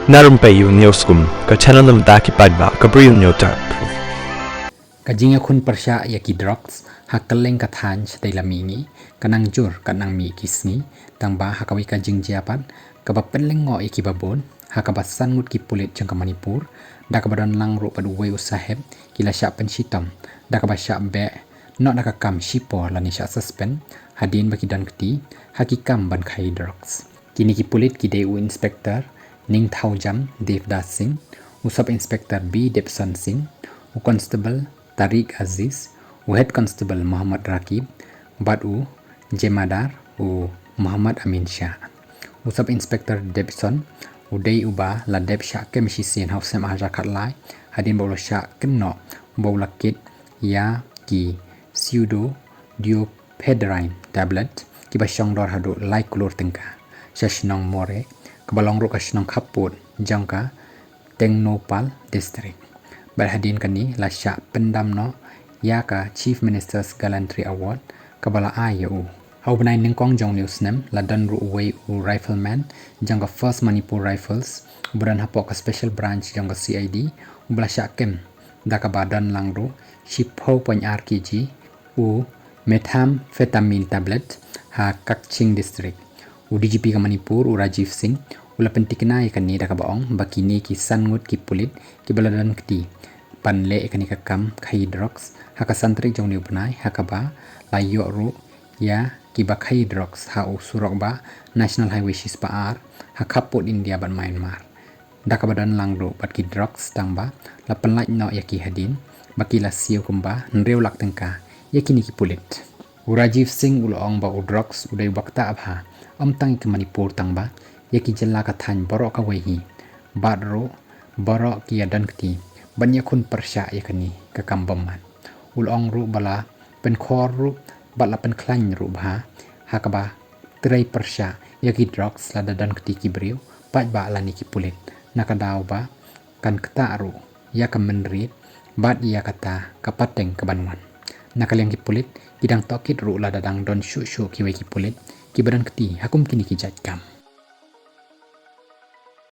Na Rympei U ka channel nabynta paidbah ka Bri U Hynñiewtrep. Kajinga kun persya ya ki drugs hakeleng kathan stay lamingi kanang jur kanang mi kisni tangba hakawi kajing jiapat kabapenleng ngo iki babon hakabasan ngut ki pulit jang Manipur dakabadon lang ru paduwe usaheb kila syak pensitom dakabasyak be no nakakam shipo lani syak suspend hadin bakidan keti hakikam ban khai drugs kini ki pulit ki DU inspector ning thau jam devdas singh usab inspector B Depson Singh u constable Tariq Aziz, u head constable Muhammad Rakib, Bri U Jemadar, u Muhammad Amin Shah. U sub inspector Debson, u day uba la deb Shah kemshi sin hausem aja katlai, hadin bawla Shah kenno bawla kit ya ki pseudo diopedrine tablet ki basyong dor hadu lai kulur tyngka. Shashnong more, kebalong ru kashnong kaput jangka Tengnopal district. Berhadin kani la syak pendam no ya ka Chief Minister's Gallantry Award kabala AU. Hau benai ningkong jong news nem la dan ru uwei u rifleman jang ka First Manipur Rifles beran hapok ka Special Branch jang ka CID u bala syak kem da ka badan lang ru shipho point RKG u methamphetamine tablet ha Kakching district. U DGP ka Manipur u Rajiv Singh ula pentiknai kani da ka baong bakini ki sangut ki pulit ki baladan keti pynlait kani kakam khai drugs haka santri jong niu penai hakaba layo ru ya kiba khai drugs ha usurok ba National Highway 6 paar hakaput India ban Myanmar daka badan lang ru bat ki drugs tangba la pynlait no yaki hadin baki la siu kumba nreu lak tyngka yakini ki pulit Rajiv Singh ulong ba u drugs udai bakta abha tang ki Manipur tangba yaki jella ka than baroh ka wehi baroh baroh ki adan kti banyak kun persya yakani ka kambaman ulong ru bala pen khor ru bala pen klan ru bha hakaba trai persya yaki drugs la dadan kti ki briu paidbah lani ki pulit nakadaw ba kan kta ru ya ka menri bat ya kata kapateng kabanwan nakaliang ki pulit kidang tokit ru la dadang don shu ki we ki pulit ki badan kti hakum kini ki jat kam